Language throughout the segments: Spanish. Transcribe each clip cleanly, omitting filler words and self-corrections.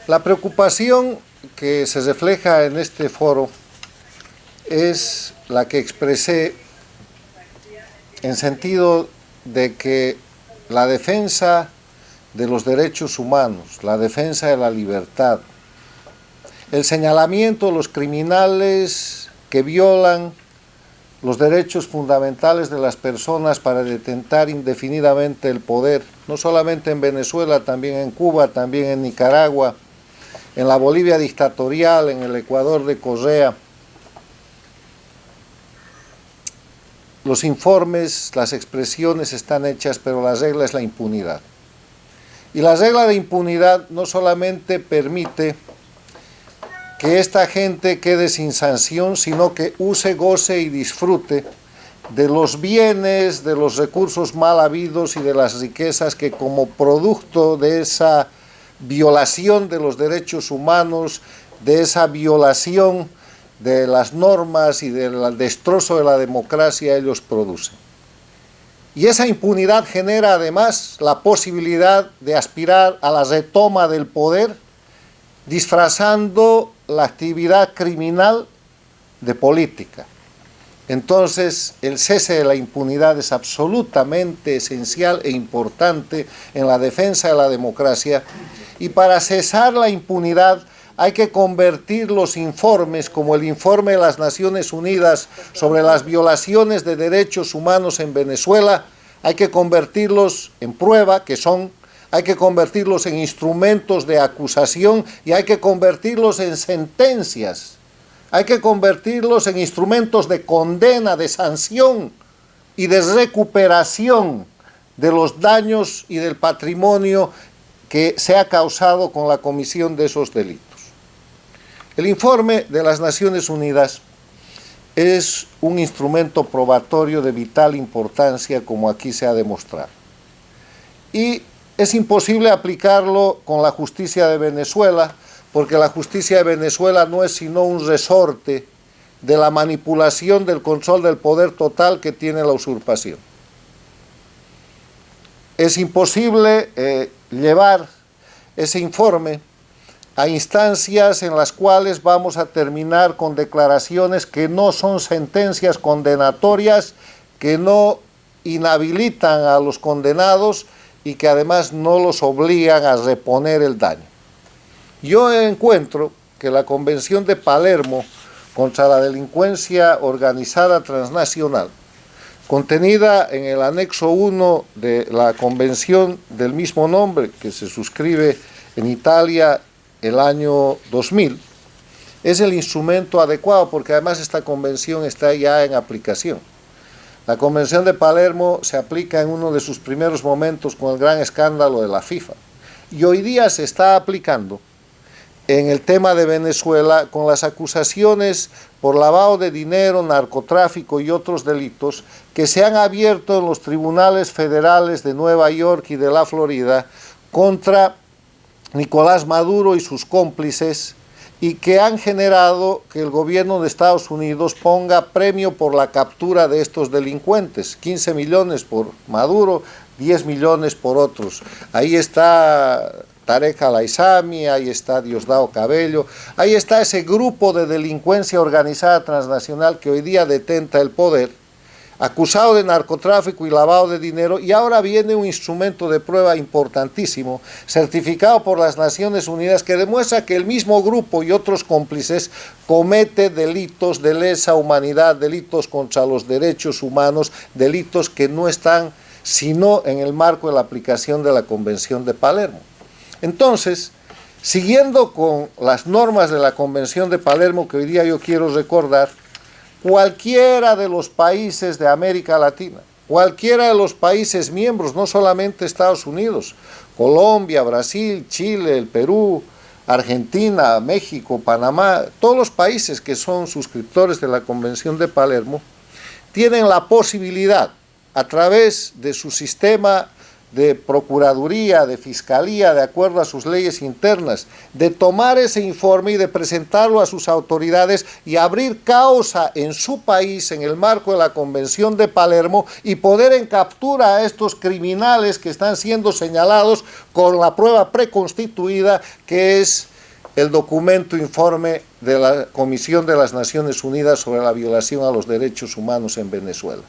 La preocupación que se refleja en este foro es la que expresé en sentido de que la defensa de los derechos humanos, la defensa de la libertad, el señalamiento de los criminales que violan los derechos fundamentales de las personas para detentar indefinidamente el poder, no solamente en Venezuela, también en Cuba, también en Nicaragua, en la Bolivia dictatorial, en el Ecuador de Correa. Los informes, las expresiones están hechas, pero la regla es la impunidad. Y la regla de impunidad no solamente permite que esta gente quede sin sanción, sino que use, goce y disfrute de los bienes, de los recursos mal habidos y de las riquezas que como producto de esa violación de los derechos humanos, de esa violación de las normas y del destrozo de la democracia ellos producen. Y esa impunidad genera además la posibilidad de aspirar a la retoma del poder, disfrazando la actividad criminal de política. Entonces, el cese de la impunidad es absolutamente esencial e importante en la defensa de la democracia, y para cesar la impunidad hay que convertir los informes, como el informe de las Naciones Unidas sobre las violaciones de derechos humanos en Venezuela, hay que convertirlos en prueba, hay que convertirlos en instrumentos de acusación y hay que convertirlos en sentencias. Hay que convertirlos en instrumentos de condena, de sanción y de recuperación de los daños y del patrimonio que se ha causado con la comisión de esos delitos. El informe de las Naciones Unidas es un instrumento probatorio de vital importancia, como aquí se ha demostrado. Y es imposible aplicarlo con la justicia de Venezuela, porque la justicia de Venezuela no es sino un resorte de la manipulación del control del poder total que tiene la usurpación. Es imposible llevar ese informe a instancias en las cuales vamos a terminar con declaraciones que no son sentencias condenatorias, que no inhabilitan a los condenados y que además no los obligan a reponer el daño. Yo encuentro que la Convención de Palermo contra la delincuencia organizada transnacional, contenida en el anexo 1 de la Convención del mismo nombre, que se suscribe en Italia el año 2000, es el instrumento adecuado, porque además esta convención está ya en aplicación. La Convención de Palermo se aplica en uno de sus primeros momentos con el gran escándalo de la FIFA, y hoy día se está aplicando en el tema de Venezuela con las acusaciones por lavado de dinero, narcotráfico y otros delitos que se han abierto en los tribunales federales de Nueva York y de la Florida contra Nicolás Maduro y sus cómplices, y que han generado que el gobierno de Estados Unidos ponga premio por la captura de estos delincuentes, 15 millones por Maduro, 10 millones por otros. Ahí está Tarek Al-Aissami, ahí está Diosdado Cabello, ahí está ese grupo de delincuencia organizada transnacional que hoy día detenta el poder, acusado de narcotráfico y lavado de dinero, y ahora viene un instrumento de prueba importantísimo, certificado por las Naciones Unidas, que demuestra que el mismo grupo y otros cómplices comete delitos de lesa humanidad, delitos contra los derechos humanos, delitos que no están sino en el marco de la aplicación de la Convención de Palermo. Entonces, siguiendo con las normas de la Convención de Palermo, que hoy día yo quiero recordar, cualquiera de los países de América Latina, cualquiera de los países miembros, no solamente Estados Unidos, Colombia, Brasil, Chile, el Perú, Argentina, México, Panamá, todos los países que son suscriptores de la Convención de Palermo, tienen la posibilidad, a través de su sistema de procuraduría, de fiscalía, de acuerdo a sus leyes internas, de tomar ese informe y de presentarlo a sus autoridades y abrir causa en su país en el marco de la Convención de Palermo y poner en captura a estos criminales que están siendo señalados con la prueba preconstituida, que es el documento informe de la Comisión de las Naciones Unidas sobre la violación a los derechos humanos en Venezuela.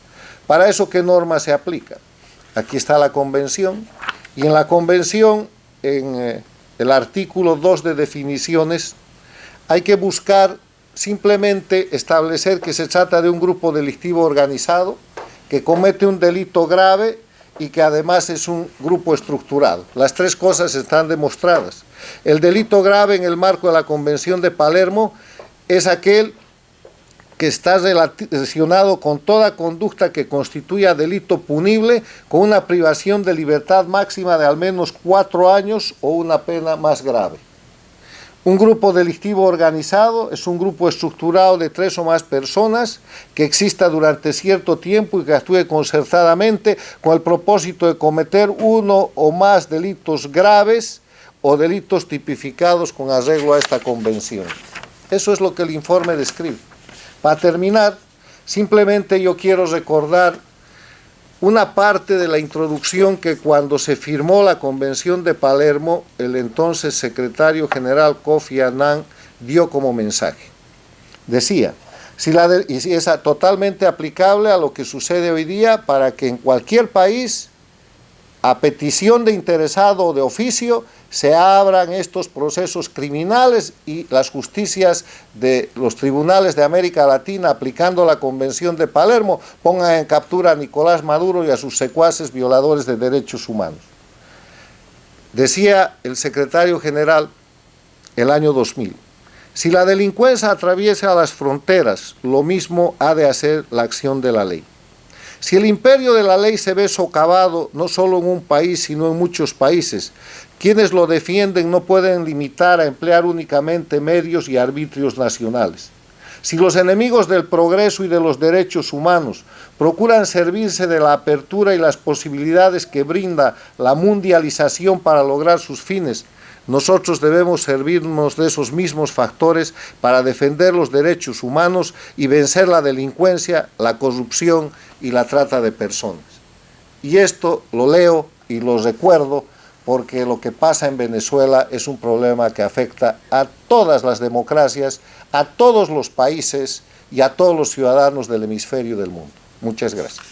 ¿Para eso qué normas se aplican? Aquí está la convención, y en la convención, en el artículo 2 de definiciones, hay que buscar simplemente establecer que se trata de un grupo delictivo organizado, que comete un delito grave y que además es un grupo estructurado. Las tres cosas están demostradas. El delito grave en el marco de la Convención de Palermo es aquel que está relacionado con toda conducta que constituya delito punible con una privación de libertad máxima de al menos 4 años o una pena más grave. Un grupo delictivo organizado es un grupo estructurado de 3 o más personas que exista durante cierto tiempo y que actúe concertadamente con el propósito de cometer uno o más delitos graves o delitos tipificados con arreglo a esta convención. Eso es lo que el informe describe. Para terminar, simplemente yo quiero recordar una parte de la introducción que cuando se firmó la Convención de Palermo, el entonces secretario general Kofi Annan dio como mensaje. Decía, y es totalmente aplicable a lo que sucede hoy día para que en cualquier país, a petición de interesado o de oficio, se abran estos procesos criminales y las justicias de los tribunales de América Latina, aplicando la Convención de Palermo, pongan en captura a Nicolás Maduro y a sus secuaces violadores de derechos humanos. Decía el secretario general el año 2000, si la delincuencia atraviesa las fronteras, lo mismo ha de hacer la acción de la ley. Si el imperio de la ley se ve socavado no solo en un país, sino en muchos países, quienes lo defienden no pueden limitar a emplear únicamente medios y arbitrios nacionales. Si los enemigos del progreso y de los derechos humanos procuran servirse de la apertura y las posibilidades que brinda la mundialización para lograr sus fines, nosotros debemos servirnos de esos mismos factores para defender los derechos humanos y vencer la delincuencia, la corrupción y la trata de personas. Y esto lo leo y lo recuerdo porque lo que pasa en Venezuela es un problema que afecta a todas las democracias, a todos los países y a todos los ciudadanos del hemisferio del mundo. Muchas gracias.